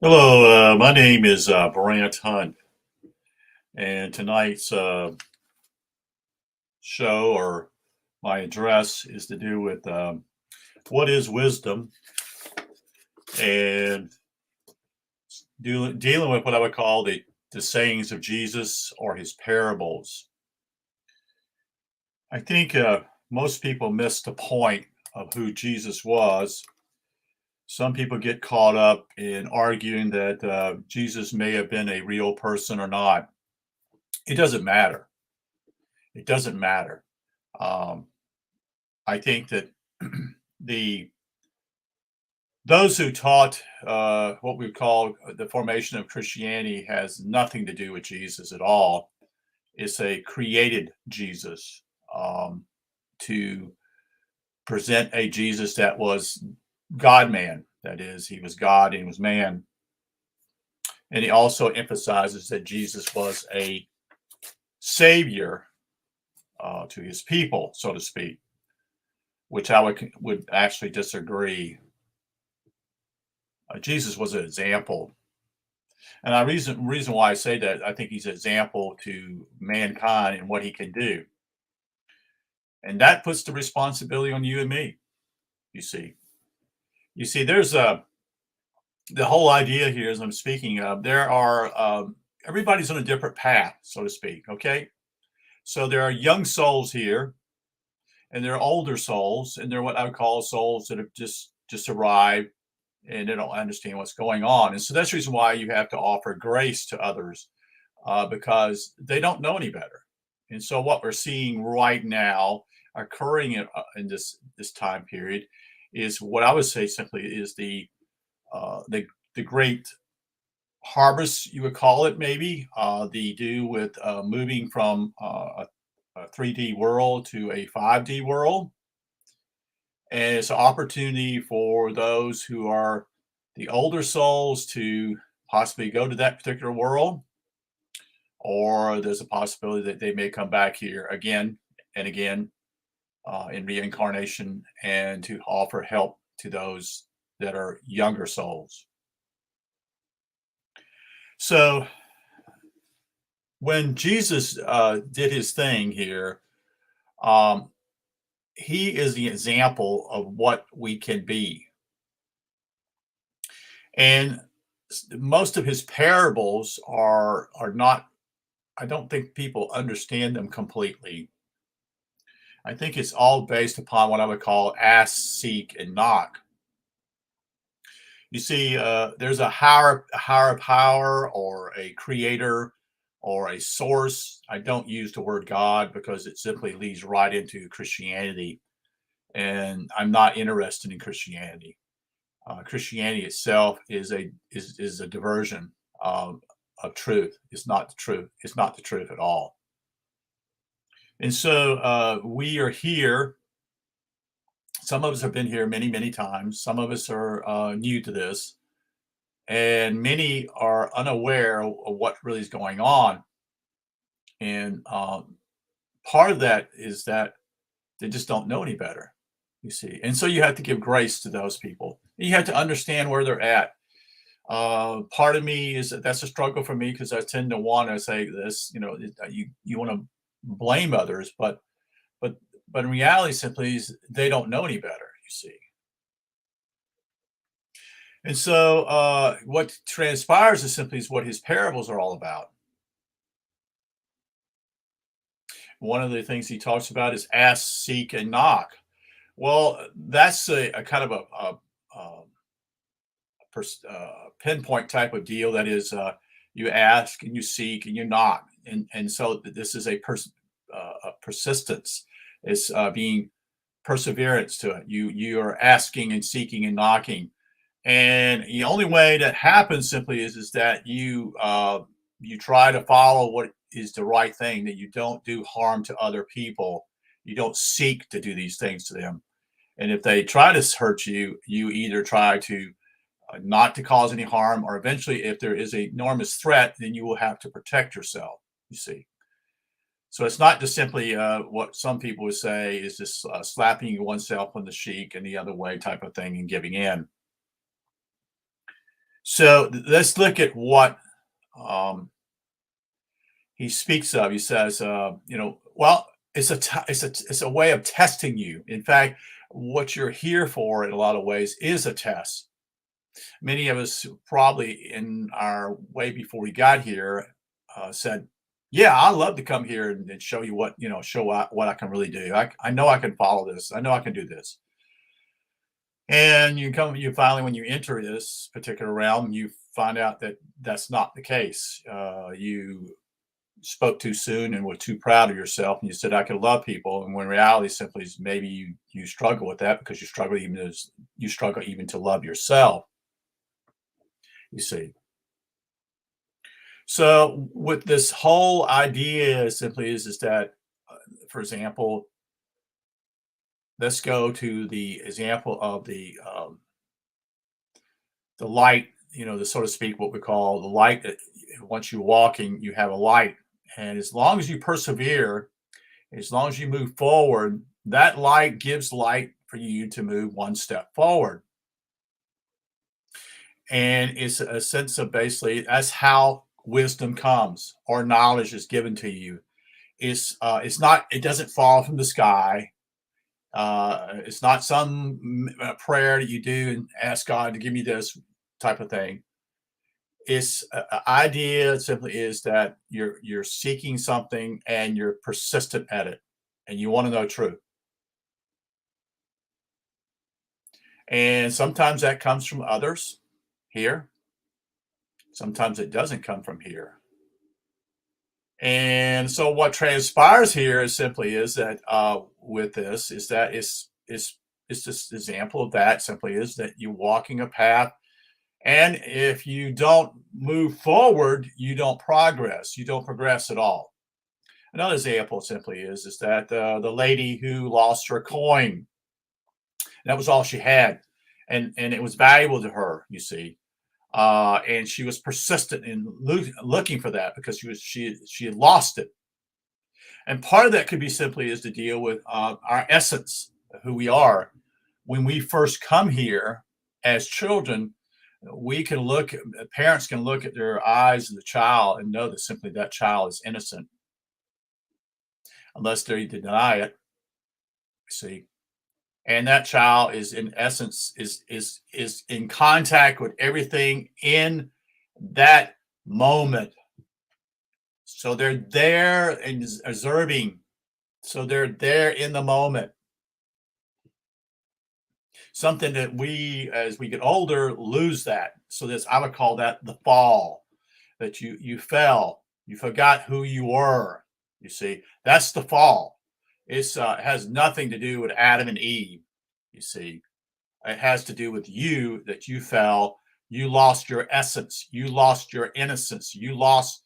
Hello, my name is Brant Hunt, and tonight's show or my address is to do with what is wisdom and dealing with what I would call the sayings of Jesus or his parables. I think most people miss the point of who Jesus was. Some people get caught up in arguing that Jesus may have been a real person or not. It doesn't matter. It doesn't matter. Um, I think that the those who taught what we call the formation of Christianity has nothing to do with Jesus at all. It's a created Jesus um, to present a Jesus that was God man. That is, he was God and he was man. And he also emphasizes that Jesus was a savior to his people, so to speak, which I would actually disagree. Jesus was an example. And the reason why I say that, I think he's an example to mankind and what he can do. And that puts the responsibility on you and me, you see. You see, there's the whole idea here as I'm speaking of, there are everybody's on a different path, so to speak. Okay. So there are young souls here, and there are older souls, and they're what I would call souls that have just arrived and they don't understand what's going on. And so that's the reason why you have to offer grace to others because they don't know any better. And so what we're seeing right now occurring in this time period is what I would say simply is uh, the the great harvest, you would call it, maybe the do with moving from a 3D world to a 5D world. And it's an opportunity for those who are the older souls to possibly go to that particular world, or there's a possibility that they may come back here again and again in reincarnation and to offer help to those that are younger souls. So when Jesus did his thing here, um, he is the example of what we can be. And most of his parables are not, I don't think people understand them completely. I think it's all based upon what I would call ask, seek, and knock. You see, there's a higher power or a creator or a source. I don't use the word God because it simply leads right into Christianity, and I'm not interested in Christianity. Christianity itself is a diversion of truth. It's not the truth. It's not the truth at all. And so we are here. Some of us have been here many, many times. Some of us are new to this, and many are unaware of what really is going on. And part of that is that they just don't know any better, you see. And so you have to give grace to those people. You have to understand where they're at. Part of me is that that's a struggle for me because I tend to want to say this, you want to blame others, but but in reality, simply is they don't know any better. You see, and so what transpires is simply is what his parables are all about. One of the things he talks about is ask, seek, and knock. Well, that's a kind of pinpoint type of deal. That is, you ask and you seek and you knock, and so this is a persistence. It's being perseverance to it. You are asking and seeking and knocking, and the only way that happens simply is that you try to follow what is the right thing. That you don't do harm to other people. You don't seek to do these things to them. And if they try to hurt you, you either try to not to cause any harm, or eventually, if there is a enormous threat, then you will have to protect yourself. You see, so it's not just simply what some people would say is just slapping oneself on the cheek and the other way type of thing and giving in. So let's look at what um, he speaks of. He says, well, it's a way of testing you. In fact, what you're here for in a lot of ways is a test. Many of us probably in our way before we got here said, "Yeah, I love to come here and show you what what I can really do. I know I can follow this. I know I can do this." And you finally, when you enter this particular realm, you find out that that's not the case. You spoke too soon and were too proud of yourself, and you said, "I can love people," and when reality simply is maybe you struggle with that because you struggle even to love yourself. You see. So with this whole idea simply is that, for example, let's go to the example of the light, the so to speak, what we call the light that once you're walking, you have a light. And as long as you persevere, as long as you move forward, that light gives light for you to move one step forward. And it's a sense of basically that's how wisdom comes or knowledge is given to you. It's not, it doesn't fall from the sky. It's not some prayer that you do and ask God to give me this type of thing. It's idea simply is that you're seeking something and you're persistent at it, and you want to know truth. And sometimes that comes from others here. Sometimes it doesn't come from here. And so what transpires here is simply is that with this is that it's just an example of that simply is that you're walking a path, and if you don't move forward, you don't progress. You don't progress at all. Another example simply is that the lady who lost her coin, that was all she had, and it was valuable to her. You see, and she was persistent in looking for that because she had lost it. And part of that could be simply is to deal with our essence, who we are. When we first come here as children, we can parents can look at their eyes of the child and know that simply that child is innocent, unless they deny it. See, and that child is in essence is in contact with everything in that moment. So they're there and observing. So they're there in the moment. Something that we, as we get older, lose that. So this, I would call that the fall. That you fell, you forgot who you were. You see, that's the fall. It's has nothing to do with Adam and Eve. You see, it has to do with you that you fell. You lost your essence. You lost your innocence. You lost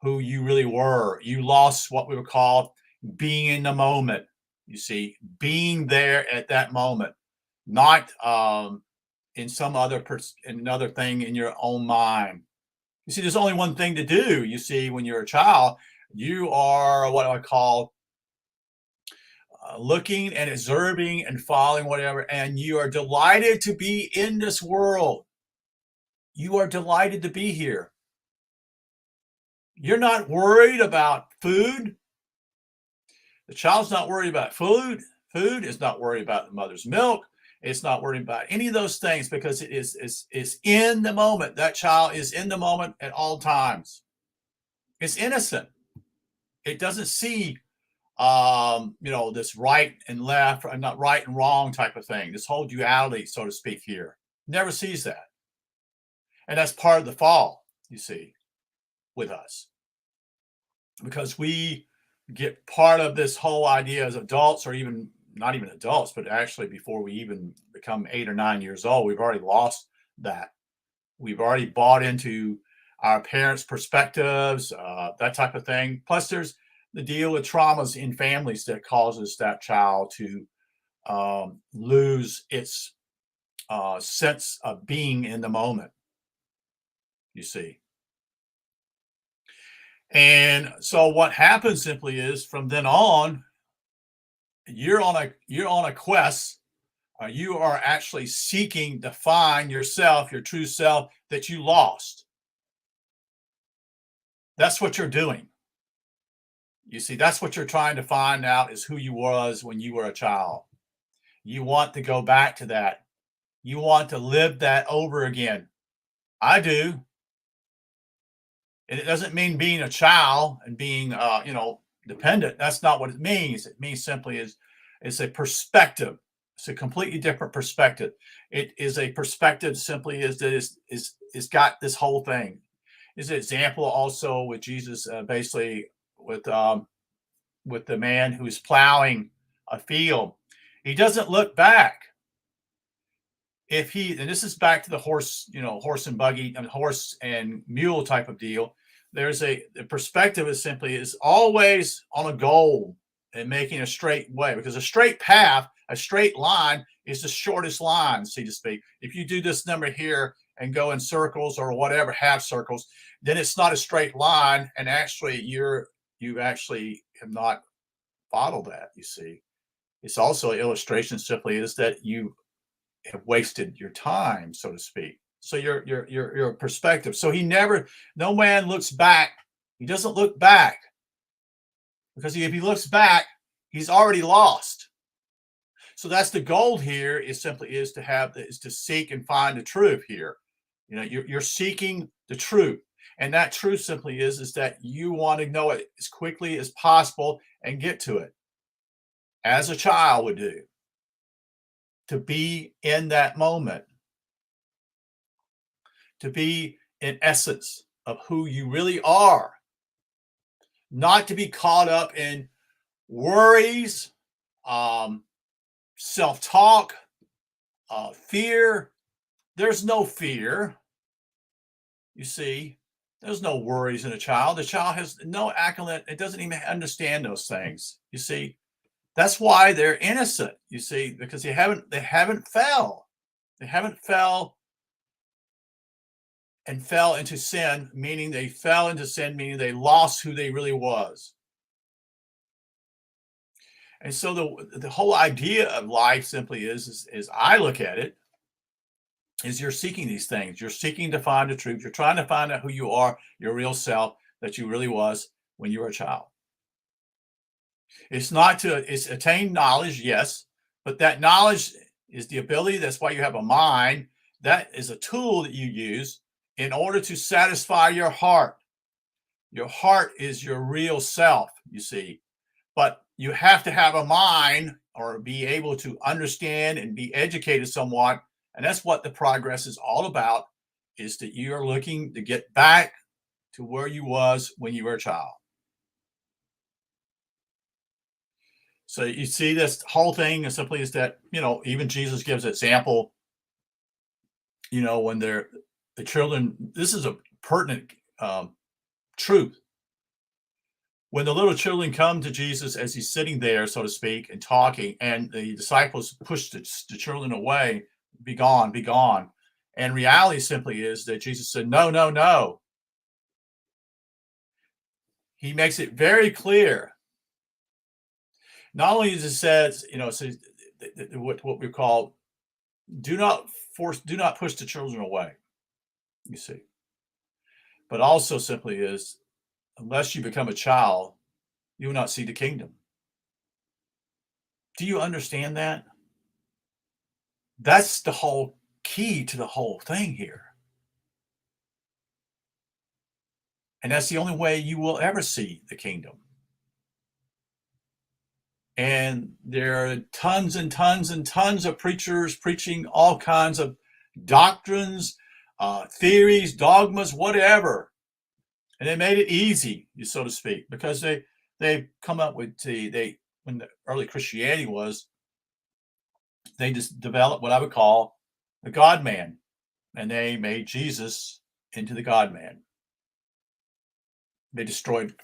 who you really were. You lost what we would call being in the moment. You see, being there at that moment, not in some other another thing in your own mind. You see, there's only one thing to do. You see, when you're a child, you are what I call looking and observing and following whatever, and you are delighted to be in this world. You are delighted to be here. You're not worried about food. The child's not worried about food. Food is not worried about the mother's milk. It's not worried about any of those things because it is in the moment. That child is in the moment at all times. It's innocent. It doesn't see this right and left, or not right and wrong type of thing. This whole duality, so to speak, here. Never sees that. And that's part of the fall, you see, with us. Because we get part of this whole idea as adults, or even not even adults, but actually before we even become 8 or 9 years old, we've already lost that. We've already bought into our parents' perspectives, that type of thing. Plus, there's the deal with traumas in families that causes that child to lose its sense of being in the moment. You see. And so what happens simply is from then on, you're on a quest You are actually seeking to find yourself, your true self that you lost. That's what you're doing. You see, that's what you're trying to find out, is who you was when you were a child. You want to go back to that. You want to live that over again. I do. And it doesn't mean being a child and being, dependent. That's not what it means. It means simply is a perspective. It's a completely different perspective. It is a perspective simply is that is got this whole thing. Is an example also with Jesus, basically with the man who's plowing a field. He doesn't look back. And this is back to the horse, horse and buggy and horse and mule type of deal. The perspective is always on a goal and making a straight way, because a straight path, a straight line is the shortest line, so to speak. If you do this number here and go in circles or whatever, half circles, then it's not a straight line. And actually you actually have not followed that, you see. It's also an illustration simply is that you have wasted your time, so to speak. So your perspective. So no man looks back. He doesn't look back, because if he looks back, he's already lost. So that's the goal here, is to seek and find the truth here. You're seeking the truth. And that truth simply is that you want to know it as quickly as possible and get to it, as a child would do, to be in that moment, to be in essence of who you really are, not to be caught up in worries, self-talk, fear. There's no fear. You see, there's no worries in a child. The child has no accolade. It doesn't even understand those things. You see, that's why they're innocent. You see, because they haven't fell. They haven't fell into sin, meaning they lost who they really was. And so the whole idea of life simply is I look at it, is you're seeking these things. You're seeking to find the truth. You're trying to find out who you are, your real self that you really was when you were a child. It's attain knowledge, yes, but that knowledge is the ability. That's why you have a mind. That is a tool that you use in order to satisfy your heart. Your heart is your real self, you see. But you have to have a mind, or be able to understand and be educated somewhat. And that's what the progress is all about, is that you are looking to get back to where you was when you were a child. So you see, this whole thing is simply is that, even Jesus gives an example, when the children, this is a pertinent truth. When the little children come to Jesus as he's sitting there, so to speak, and talking, and the disciples push the children away, be gone, be gone. And reality simply is that Jesus said, no, no, no. He makes it very clear. Not only does it says, what we call, do not push the children away, you see. But also simply is, unless you become a child, you will not see the kingdom. Do you understand that? That's the whole key to the whole thing here. And that's the only way you will ever see the kingdom. And there are tons and tons and tons of preachers preaching all kinds of doctrines, theories, dogmas, whatever. And they made it easy, so to speak, because they come up with when the early Christianity was, they just developed what I would call the God man, and they made Jesus into the God man. They destroyed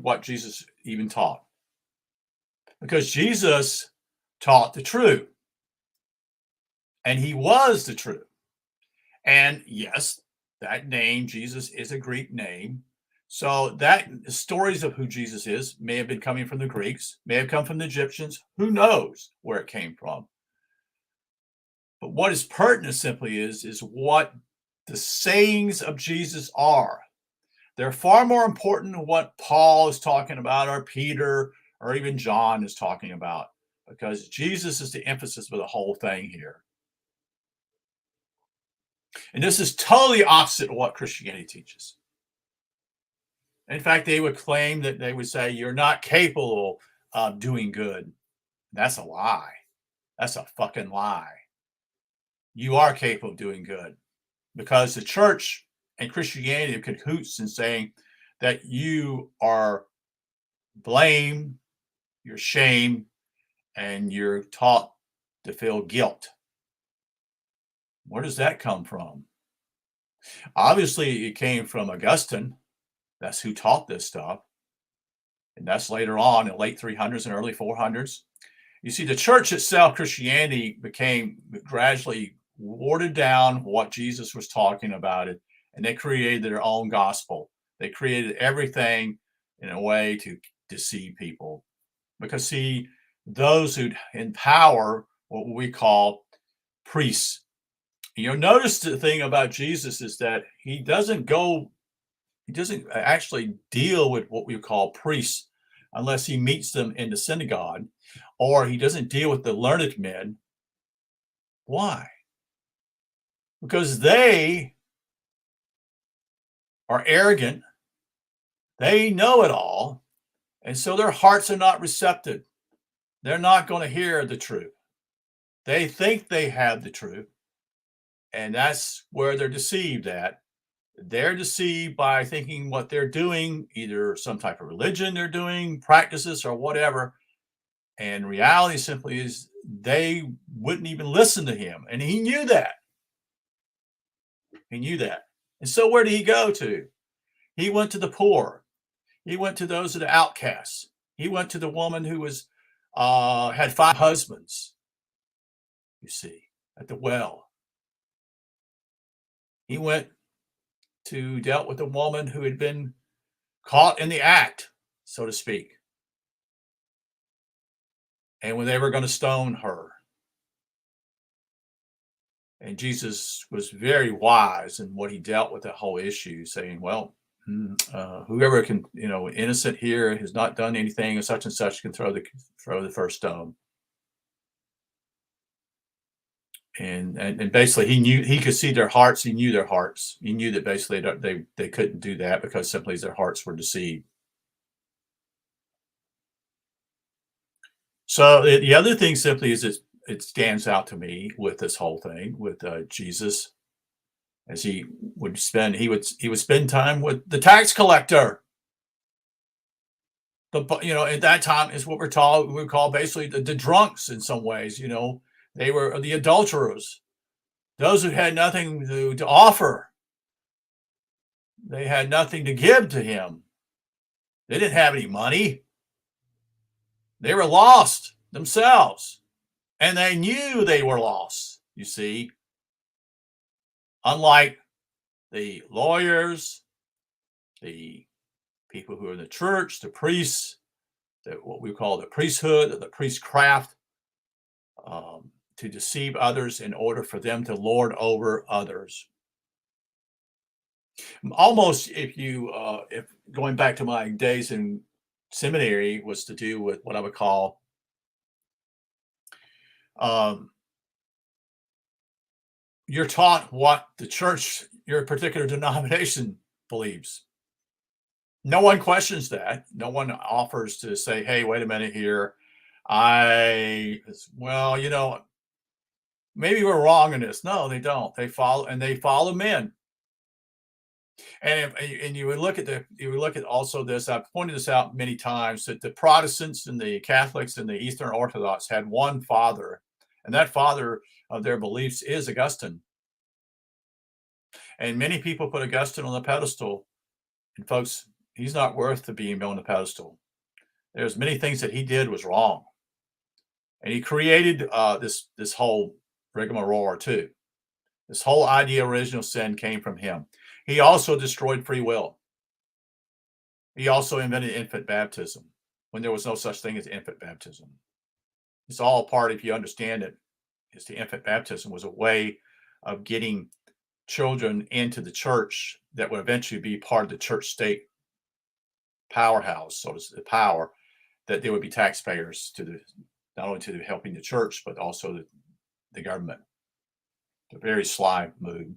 what Jesus even taught, because Jesus taught the truth, and he was the truth. And yes, that name Jesus is a Greek name. So that stories of who Jesus is may have been coming from the Greeks, may have come from the Egyptians. Who knows where it came from? But what is pertinent simply is what the sayings of Jesus are. They're far more important than what Paul is talking about, or Peter, or even John is talking about, because Jesus is the emphasis of the whole thing here. And this is totally opposite of what Christianity teaches. In fact, they would claim that they would say, you're not capable of doing good. That's a lie. That's a fucking lie. You are capable of doing good, because the church and Christianity are cahoots in saying that you are blamed, you're shamed, and you're taught to feel guilt. Where does that come from? Obviously, it came from Augustine. That's who taught this stuff. And that's later on in the late 300s and early 400s. You see, the church itself, Christianity, became gradually watered down what Jesus was talking about it, and they created their own gospel. They created everything in a way to deceive people. Because, see, those who in power, what we call priests. You'll notice the thing about Jesus is that he doesn't actually deal with what we call priests unless he meets them in the synagogue, or he doesn't deal with the learned men. Why? Because they are arrogant, they know it all, and so their hearts are not receptive. They're not going to hear the truth. They think they have the truth, and that's where they're deceived at. They're deceived by thinking what they're doing, either some type of religion they're doing, practices, or whatever. And reality simply is they wouldn't even listen to him. And he knew that. He knew that. And so where did he go to? He went to the poor. He went to those of the outcasts. He went to the woman who was had 5 husbands, you see, at the well. He went to dealt with a woman who had been caught in the act, so to speak. And when they were going to stone her. And Jesus was very wise in what he dealt with that whole issue, saying, well, whoever can, innocent here has not done anything and such can throw the first stone. And basically he could see their hearts. He knew their hearts. He knew that basically they couldn't do that because simply their hearts were deceived. So the other thing simply is it stands out to me with this whole thing with Jesus, as he would spend time with the tax collector. At that time is what we call basically the drunks in some ways. They were the adulterers, those who had nothing to offer. They had nothing to give to him. They didn't have any money. They were lost themselves, and they knew they were lost, you see. Unlike the lawyers, the people who are in the church, the priests, what we call the priesthood or the priestcraft, to deceive others in order for them to lord over others. Almost, if going back to my days in seminary was to do with what I would call you're taught what the church, your particular denomination believes. No one questions that. No one offers to say, hey, wait a minute here. Maybe we're wrong in this. No, they don't. They follow men. And you would look at also this. I've pointed this out many times that the Protestants and the Catholics and the Eastern Orthodox had one father, and that father of their beliefs is Augustine. And many people put Augustine on the pedestal, and folks, he's not worth to being on the pedestal. There's many things that he did was wrong, and he created this whole rigmarole too. This whole idea of original sin came from him. He also destroyed free will. He also invented infant baptism when there was no such thing as infant baptism. It's all part, if you understand it, is the infant baptism was a way of getting children into the church that would eventually be part of the church state powerhouse, so to the power that there would be taxpayers to the not only to the helping the church but also the government. A very sly move.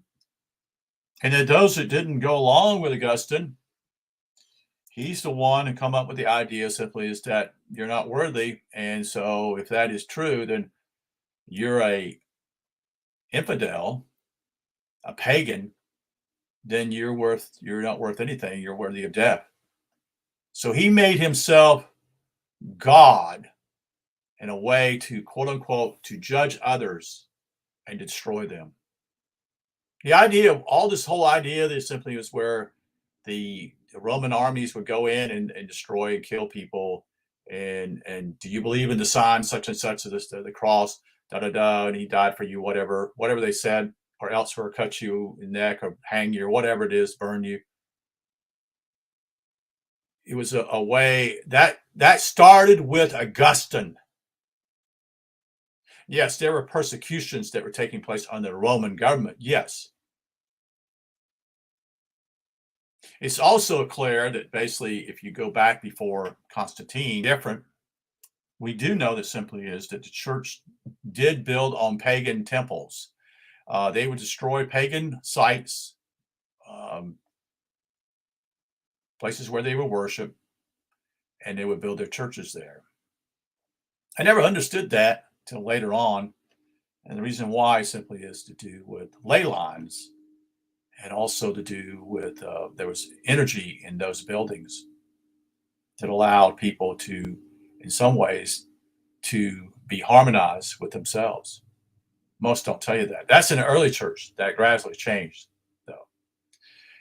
And then those that didn't go along with Augustine, he's the one who come up with the idea simply is that you're not worthy. And so if that is true, then you're a infidel, a pagan, then you're not worth anything. You're worthy of death. So he made himself God in a way to quote unquote to judge others and destroy them. The idea of all this whole idea that simply was where the Roman armies would go in and destroy and kill people. And do you believe in the sign such and such of this the cross, da da da, and he died for you, whatever they said, or else or cut you in the neck or hang you or whatever it is, burn you. It was a way that started with Augustine. Yes, there were persecutions that were taking place under the Roman government. Yes. It's also clear that basically, if you go back before Constantine, different, we do know that simply is that the church did build on pagan temples. They would destroy pagan sites, places where they would worship, and they would build their churches there. I never understood that till later on. And the reason why simply is to do with ley lines and also to do with there was energy in those buildings that allowed people to, in some ways, to be harmonized with themselves. Most don't tell you that. That's in the early church. That gradually changed, though.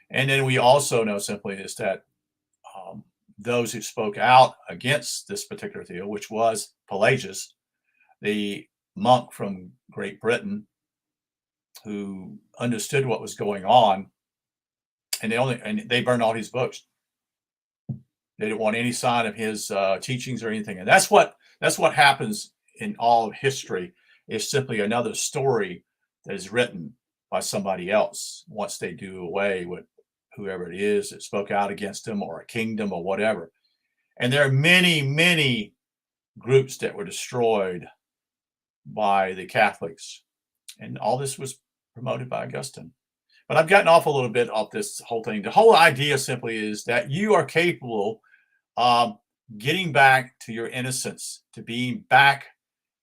And then we also know simply is that those who spoke out against this particular deal, which was Pelagius, the monk from Great Britain, who understood what was going on, and they burned all his books. They didn't want any sign of his teachings or anything, and that's what happens in all of history. Is simply another story that is written by somebody else once they do away with whoever it is that spoke out against them or a kingdom or whatever. And there are many, many groups that were destroyed by the Catholics, and all this was promoted by Augustine. But I've gotten off a little bit off this whole thing. The whole idea simply is that you are capable of getting back to your innocence, to being back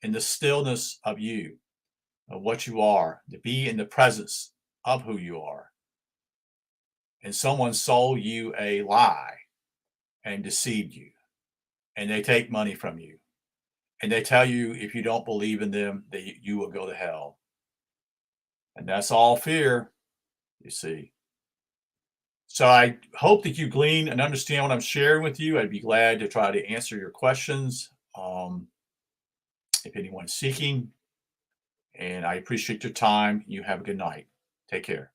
in the stillness of you, of what you are, to be in the presence of who you are. And someone sold you a lie and deceived you, and they take money from you, and they tell you if you don't believe in them, that you will go to hell. And that's all fear, you see. So I hope that you glean and understand what I'm sharing with you. I'd be glad to try to answer your questions if anyone's seeking. And I appreciate your time. You have a good night. Take care.